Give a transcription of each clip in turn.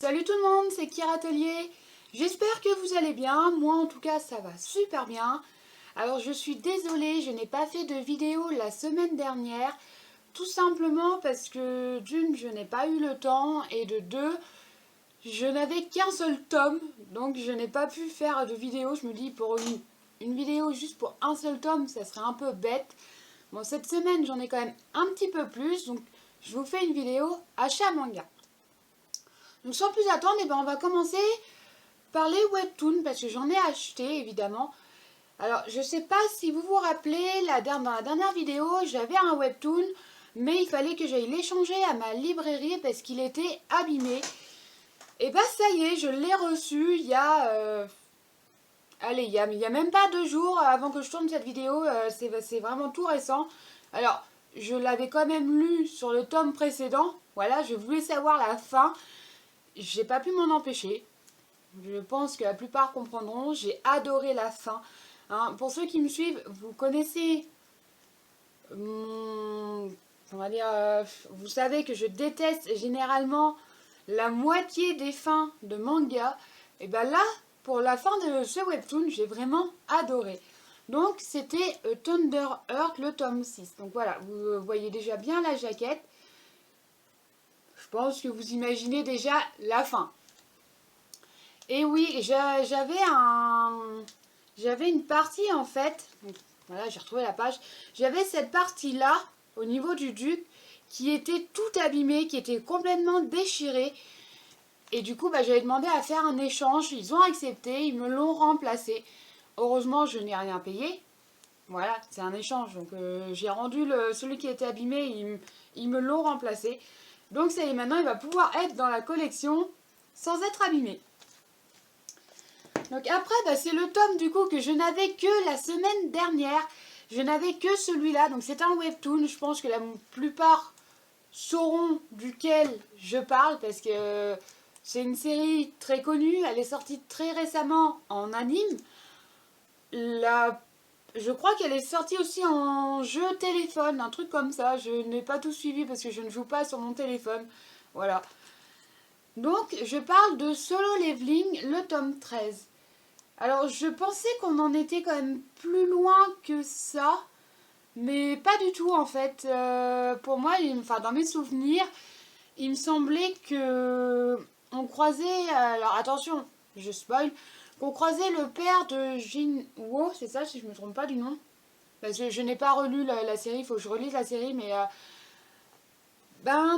Salut tout le monde, c'est Kira Atelier. J'espère que vous allez bien. Moi en tout cas ça va super bien. Alors je suis désolée, je n'ai pas fait de vidéo la semaine dernière. Tout simplement parce que d'une, je n'ai pas eu le temps et de deux, je n'avais qu'un seul tome. Donc je n'ai pas pu faire de vidéo. Je me dis pour une vidéo juste pour un seul tome, ça serait un peu bête. Bon, cette semaine j'en ai quand même un petit peu plus. Donc je vous fais une vidéo achat manga. Donc sans plus attendre, on va commencer par les webtoons parce que j'en ai acheté évidemment. Alors je sais pas si vous vous rappelez, dans la dernière vidéo j'avais un webtoon mais il fallait que j'aille l'échanger à ma librairie parce qu'il était abîmé. Et bah ça y est, je l'ai reçu il y a... allez, il y a même pas 2 jours avant que je tourne cette vidéo, c'est vraiment tout récent. Alors je l'avais quand même lu sur le tome précédent, voilà, je voulais savoir la fin. J'ai pas pu m'en empêcher. Je pense que la plupart comprendront. J'ai adoré la fin. Hein, pour ceux qui me suivent, vous connaissez mon... On va dire... vous savez que je déteste généralement la moitié des fins de manga. Et bien là, pour la fin de ce webtoon, j'ai vraiment adoré. Donc c'était Thunder Heart, le tome 6. Donc voilà, vous voyez déjà bien la jaquette. Je pense que vous imaginez déjà la fin. Et oui, j'avais une partie en fait, donc, voilà, j'ai retrouvé la page, j'avais cette partie-là, au niveau du duc, qui était tout abîmée, qui était complètement déchirée. Et du coup, j'avais demandé à faire un échange, ils ont accepté, ils me l'ont remplacé. Heureusement, je n'ai rien payé. Voilà, c'est un échange, donc j'ai rendu celui qui était abîmé, ils me l'ont remplacé. Donc ça y est, maintenant il va pouvoir être dans la collection sans être abîmé. Donc après, c'est le tome du coup que je n'avais que la semaine dernière. Je n'avais que celui-là. Donc c'est un webtoon. Je pense que la plupart sauront duquel je parle parce que c'est une série très connue. Elle est sortie très récemment en anime. Je crois qu'elle est sortie aussi en jeu téléphone, un truc comme ça. Je n'ai pas tout suivi parce que je ne joue pas sur mon téléphone. Voilà. Donc je parle de Solo Leveling, le tome 13. Alors, je pensais qu'on en était quand même plus loin que ça, mais pas du tout en fait. Pour moi, dans mes souvenirs, il me semblait que on croisait. Alors attention, je spoil. Qu'on croisait le père de Jinwoo, c'est ça, si je me trompe pas du nom. Parce que je n'ai pas relu la série, il faut que je relise la série, mais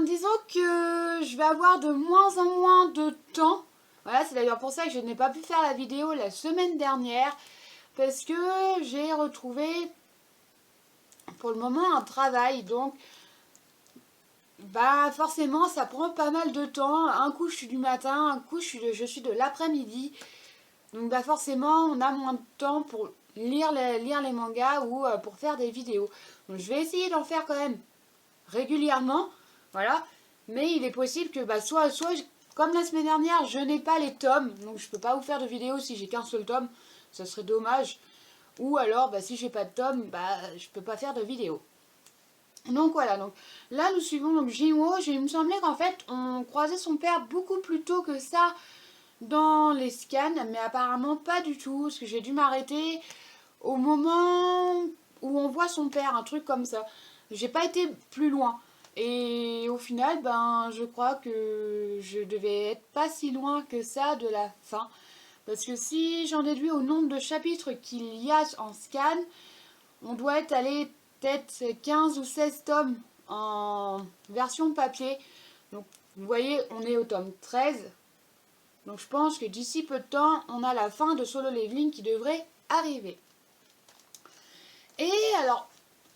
disons que je vais avoir de moins en moins de temps. Voilà, c'est d'ailleurs pour ça que je n'ai pas pu faire la vidéo la semaine dernière. Parce que j'ai retrouvé pour le moment un travail. Donc, forcément, ça prend pas mal de temps. Un coup, je suis du matin, un coup, je suis de l'après-midi. Donc, forcément, on a moins de temps pour lire les mangas ou pour faire des vidéos. Donc, je vais essayer d'en faire quand même régulièrement. Voilà. Mais il est possible que soit comme la semaine dernière, je n'ai pas les tomes. Donc je peux pas vous faire de vidéo si j'ai qu'un seul tome. Ça serait dommage. Ou alors si j'ai pas de tome, je peux pas faire de vidéo. Donc voilà, donc là nous suivons donc Jinwoo. Il me semblait qu'en fait on croisait son père beaucoup plus tôt que ça dans les scans, mais apparemment pas du tout, parce que j'ai dû m'arrêter au moment où on voit son père, un truc comme ça. J'ai pas été plus loin. Et au final, je crois que je devais être pas si loin que ça de la fin. Parce que si j'en déduis au nombre de chapitres qu'il y a en scan, on doit être allé peut-être 15 ou 16 tomes en version papier. Donc vous voyez, on est au tome 13. Donc je pense que d'ici peu de temps, on a la fin de Solo Leveling qui devrait arriver. Et alors,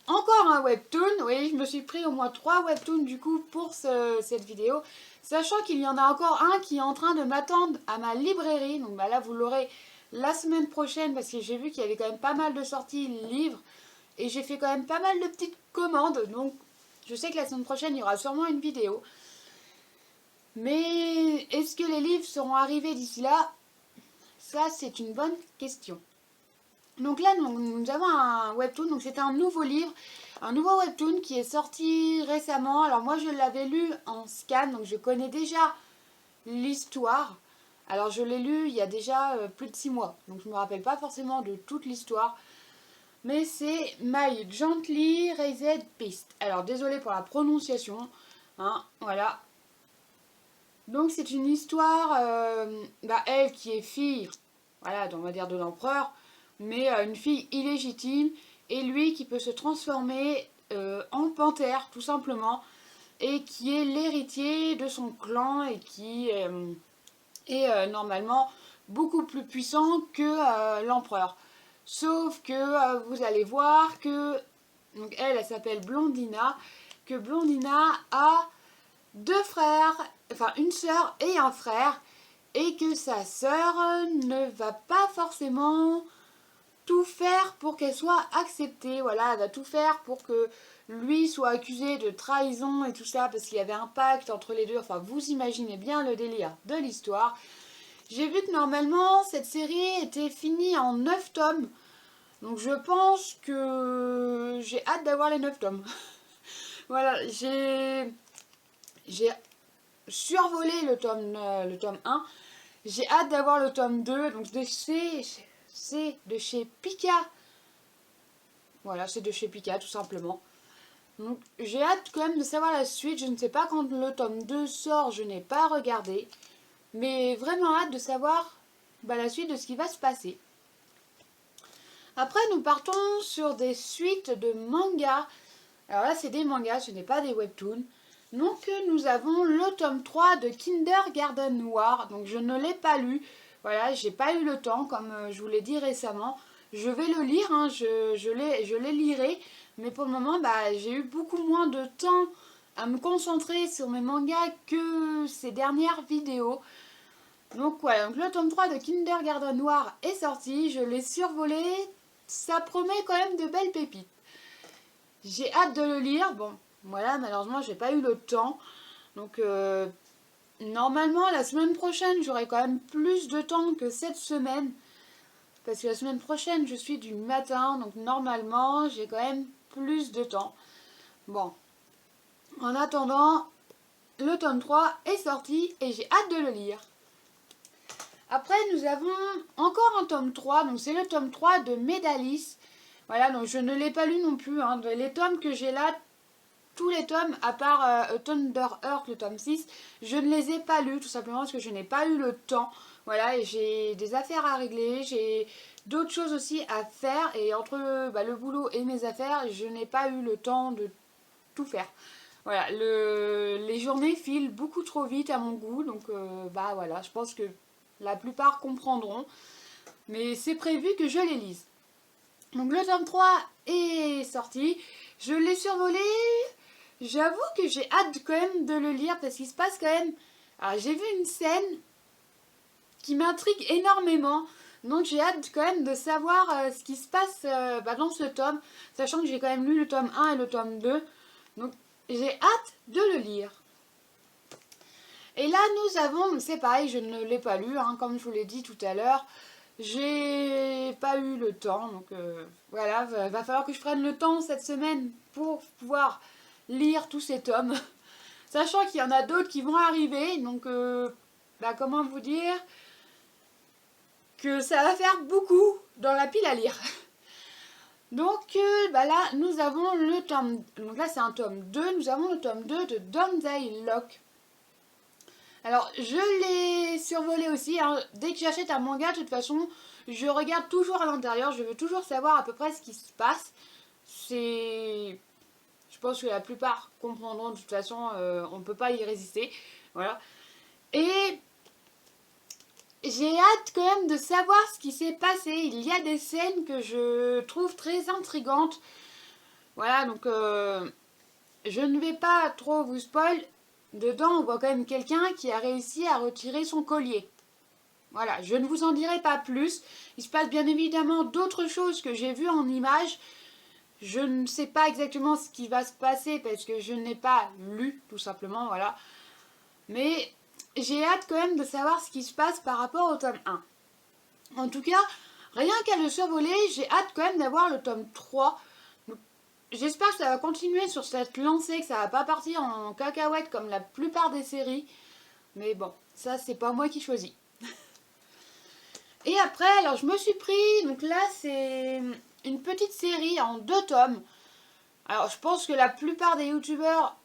encore un webtoon. Oui, je me suis pris au moins 3 webtoons du coup pour cette vidéo. Sachant qu'il y en a encore un qui est en train de m'attendre à ma librairie. Donc là, vous l'aurez la semaine prochaine parce que j'ai vu qu'il y avait quand même pas mal de sorties livres. Et j'ai fait quand même pas mal de petites commandes. Donc je sais que la semaine prochaine, il y aura sûrement une vidéo. Mais est-ce que les livres seront arrivés d'ici là? Ça, c'est une bonne question. Donc là, nous avons un webtoon, donc c'est un nouveau livre, un nouveau webtoon qui est sorti récemment. Alors moi, je l'avais lu en scan, donc je connais déjà l'histoire. Alors je l'ai lu il y a déjà plus de 6 mois, donc je ne me rappelle pas forcément de toute l'histoire. Mais c'est My Gently Raised Beast. Alors désolé pour la prononciation, hein, voilà. Donc c'est une histoire, elle qui est fille, voilà, on va dire de l'empereur, mais une fille illégitime, et lui qui peut se transformer en panthère tout simplement, et qui est l'héritier de son clan et qui est normalement beaucoup plus puissant que l'empereur. Sauf que vous allez voir que donc elle s'appelle Blondina, que Blondina a 2 frères, enfin une sœur et un frère, et que sa sœur ne va pas forcément tout faire pour qu'elle soit acceptée. Voilà, elle va tout faire pour que lui soit accusé de trahison et tout ça, parce qu'il y avait un pacte entre les deux. Enfin, vous imaginez bien le délire de l'histoire. J'ai vu que normalement, cette série était finie en 9 tomes. Donc je pense que j'ai hâte d'avoir les 9 tomes. Voilà, j'ai survolé le tome 1. J'ai hâte d'avoir le tome 2. Donc c'est de chez Pika. Voilà, c'est de chez Pika tout simplement. Donc j'ai hâte quand même de savoir la suite. Je ne sais pas quand le tome 2 sort, je n'ai pas regardé. Mais vraiment hâte de savoir la suite de ce qui va se passer. Après, nous partons sur des suites de mangas. Alors là, c'est des mangas, ce n'est pas des webtoons. Donc, nous avons le tome 3 de Kindergarten Noir. Donc, je ne l'ai pas lu. Voilà, j'ai pas eu le temps, comme je vous l'ai dit récemment. Je vais le lire, hein, je les lirai. Mais pour le moment, j'ai eu beaucoup moins de temps à me concentrer sur mes mangas que ces dernières vidéos. Donc voilà, donc le tome 3 de Kindergarten Noir est sorti, je l'ai survolé, ça promet quand même de belles pépites. J'ai hâte de le lire, bon voilà, malheureusement j'ai pas eu le temps, donc normalement la semaine prochaine j'aurai quand même plus de temps que cette semaine, parce que la semaine prochaine je suis du matin, donc normalement j'ai quand même plus de temps. Bon, en attendant, le tome 3 est sorti et j'ai hâte de le lire. Après, nous avons encore un tome 3, donc c'est le tome 3 de Médalis. Voilà, donc je ne l'ai pas lu non plus. Hein. Les tomes que j'ai là, tous les tomes, à part Thunder Heart, le tome 6, je ne les ai pas lus, tout simplement parce que je n'ai pas eu le temps. Voilà, et j'ai des affaires à régler, j'ai d'autres choses aussi à faire, et entre le boulot et mes affaires, je n'ai pas eu le temps de tout faire. Voilà, les journées filent beaucoup trop vite à mon goût, donc voilà, je pense que la plupart comprendront, mais c'est prévu que je les lise. Donc le tome 3 est sorti, je l'ai survolé, j'avoue que j'ai hâte quand même de le lire parce qu'il se passe quand même... Alors j'ai vu une scène qui m'intrigue énormément, donc j'ai hâte quand même de savoir ce qui se passe dans ce tome, sachant que j'ai quand même lu le tome 1 et le tome 2, donc j'ai hâte de le lire. Et là, nous avons, c'est pareil, je ne l'ai pas lu, hein, comme je vous l'ai dit tout à l'heure. J'ai pas eu le temps, donc voilà, va falloir que je prenne le temps cette semaine pour pouvoir lire tous ces tomes. Sachant qu'il y en a d'autres qui vont arriver, donc comment vous dire que ça va faire beaucoup dans la pile à lire. Donc là, nous avons le tome, donc là c'est un tome 2, nous avons le tome 2 de Danzai Lock. Alors, je l'ai survolé aussi, hein. Dès que j'achète un manga, de toute façon, je regarde toujours à l'intérieur, je veux toujours savoir à peu près ce qui se passe. Je pense que la plupart comprendront, de toute façon, on ne peut pas y résister. Voilà. Et j'ai hâte quand même de savoir ce qui s'est passé. Il y a des scènes que je trouve très intrigantes. Voilà, donc je ne vais pas trop vous spoil. Dedans, on voit quand même quelqu'un qui a réussi à retirer son collier. Voilà, je ne vous en dirai pas plus. Il se passe bien évidemment d'autres choses que j'ai vues en images. Je ne sais pas exactement ce qui va se passer parce que je n'ai pas lu, tout simplement, voilà. Mais j'ai hâte quand même de savoir ce qui se passe par rapport au tome 1. En tout cas, rien qu'à le survoler, j'ai hâte quand même d'avoir le tome 3. J'espère que ça va continuer sur cette lancée, que ça va pas partir en cacahuète comme la plupart des séries. Mais bon, ça c'est pas moi qui choisis. Et après, alors je me suis pris, donc là c'est une petite série en 2 tomes. Alors je pense que la plupart des youtubeurs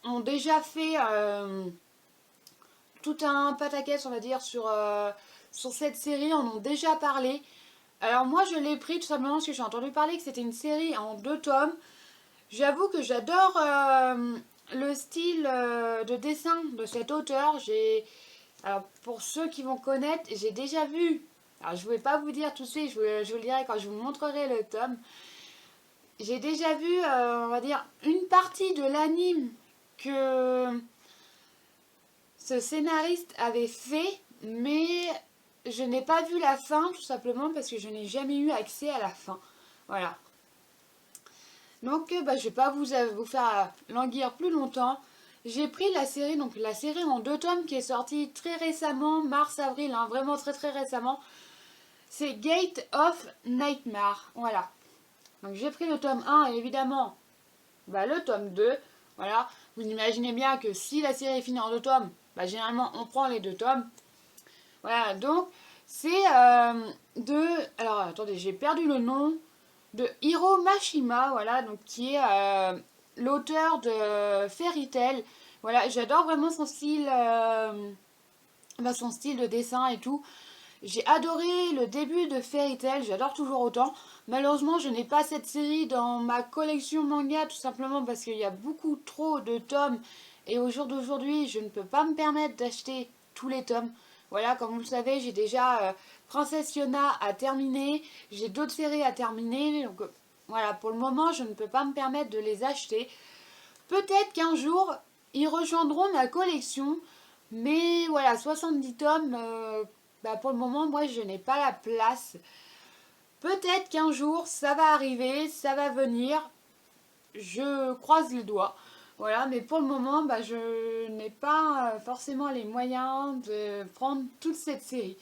ont déjà fait tout un pataquès, on va dire, sur cette série, en ont déjà parlé. Alors moi je l'ai pris tout simplement parce que j'ai entendu parler que c'était une série en 2 tomes. J'avoue que j'adore le style de dessin de cet auteur. Alors pour ceux qui vont connaître, j'ai déjà vu, alors je ne vais pas vous dire tout de suite, je vous le dirai quand je vous montrerai le tome. J'ai déjà vu, on va dire, une partie de l'anime que ce scénariste avait fait, mais je n'ai pas vu la fin, tout simplement parce que je n'ai jamais eu accès à la fin. Voilà. Donc, je ne vais pas vous faire languir plus longtemps. J'ai pris la série, donc la série en 2 tomes qui est sortie très récemment, mars-avril, hein, vraiment très très récemment. C'est Gate of Nightmare, voilà. Donc j'ai pris le tome 1 et évidemment le tome 2. Voilà, vous imaginez bien que si la série est finie en 2 tomes, généralement on prend les 2 tomes. Voilà, donc c'est alors attendez, j'ai perdu le nom, de Hiro Mashima, voilà, donc qui est l'auteur de Fairy Tail. Voilà, j'adore vraiment son style de dessin et tout. J'ai adoré le début de Fairy Tail, j'adore toujours autant. Malheureusement, je n'ai pas cette série dans ma collection manga, tout simplement parce qu'il y a beaucoup trop de tomes. Et au jour d'aujourd'hui, je ne peux pas me permettre d'acheter tous les tomes. Voilà, comme vous le savez, j'ai déjà Princesse Yona à terminer. J'ai d'autres séries à terminer. Donc voilà, pour le moment, je ne peux pas me permettre de les acheter. Peut-être qu'un jour, ils rejoindront ma collection. Mais voilà, 70 tomes, pour le moment, moi, je n'ai pas la place. Peut-être qu'un jour, ça va arriver, ça va venir. Je croise les doigts. Voilà, mais pour le moment, je n'ai pas forcément les moyens de prendre toute cette série.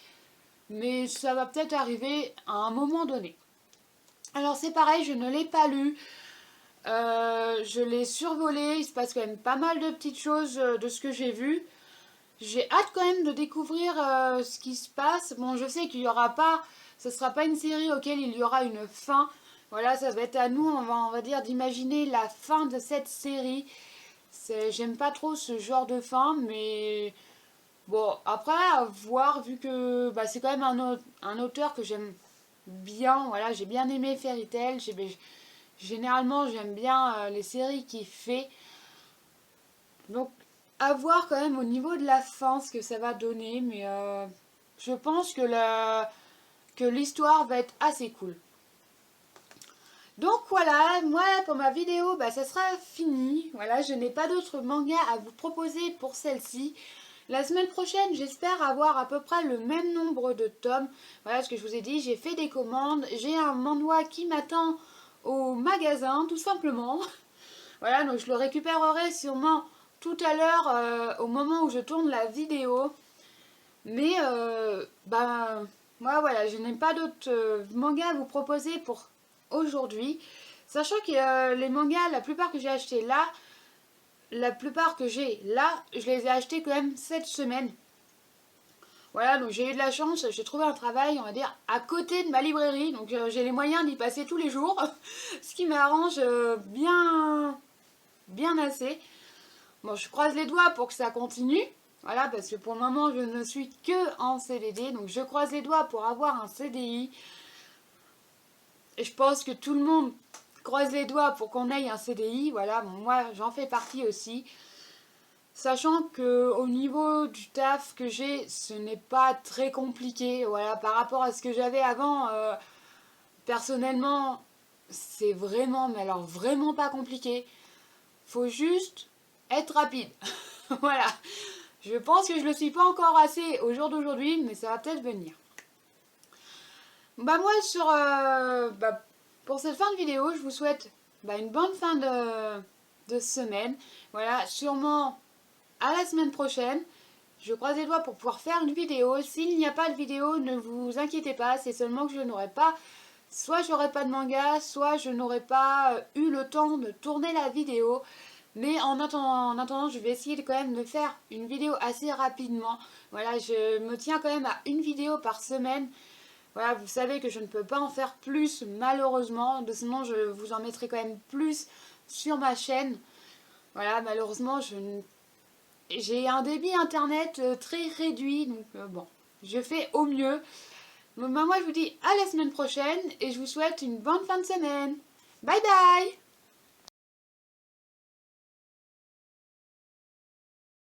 Mais ça va peut-être arriver à un moment donné. Alors c'est pareil, je ne l'ai pas lu. Je l'ai survolé. Il se passe quand même pas mal de petites choses de ce que j'ai vu. J'ai hâte quand même de découvrir ce qui se passe. Bon, je sais qu'il n'y aura pas, ce ne sera pas une série auquel il y aura une fin. Voilà, ça va être à nous, on va dire, d'imaginer la fin de cette série. J'aime pas trop ce genre de fin, mais bon, après, à voir, vu que c'est quand même un auteur que j'aime bien. Voilà, j'ai bien aimé Fairy Tail. Généralement, j'aime bien les séries qu'il fait. Donc, à voir quand même au niveau de la fin ce que ça va donner, mais je pense que l'histoire va être assez cool. Donc voilà, moi pour ma vidéo, ça sera fini. Voilà, je n'ai pas d'autres mangas à vous proposer pour celle-ci. La semaine prochaine, j'espère avoir à peu près le même nombre de tomes. Voilà ce que je vous ai dit, j'ai fait des commandes. J'ai un manhwa qui m'attend au magasin, tout simplement. Voilà, donc je le récupérerai sûrement tout à l'heure au moment où je tourne la vidéo. Mais moi voilà, je n'ai pas d'autres mangas à vous proposer pour aujourd'hui. Sachant que les mangas, la plupart que j'ai achetés là, je les ai achetés quand même cette semaine. Voilà, donc j'ai eu de la chance, j'ai trouvé un travail, on va dire, à côté de ma librairie. Donc j'ai les moyens d'y passer tous les jours. Ce qui m'arrange bien assez. Bon, je croise les doigts pour que ça continue. Voilà, parce que pour le moment, je ne suis que en CDD. Donc, je croise les doigts pour avoir un CDI. Et je pense que tout le monde croise les doigts pour qu'on ait un CDI. Voilà, bon, moi, j'en fais partie aussi. Sachant que au niveau du taf que j'ai, ce n'est pas très compliqué. Voilà, par rapport à ce que j'avais avant, personnellement, c'est vraiment, mais alors vraiment pas compliqué. Faut juste être rapide. Voilà. Je pense que je ne le suis pas encore assez au jour d'aujourd'hui, mais ça va peut-être venir. Moi, pour cette fin de vidéo, je vous souhaite une bonne fin de semaine. Voilà, sûrement à la semaine prochaine. Je croise les doigts pour pouvoir faire une vidéo. S'il n'y a pas de vidéo, ne vous inquiétez pas, c'est seulement que je n'aurai pas... Soit j'aurai pas de manga, soit je n'aurai pas eu le temps de tourner la vidéo. Mais en attendant, je vais essayer quand même de faire une vidéo assez rapidement. Voilà, je me tiens quand même à une vidéo par semaine. Voilà, vous savez que je ne peux pas en faire plus malheureusement. Sinon, je vous en mettrai quand même plus sur ma chaîne. Voilà, malheureusement, j'ai un débit internet très réduit. Donc bon, je fais au mieux. Donc, moi, je vous dis à la semaine prochaine et je vous souhaite une bonne fin de semaine. Bye bye!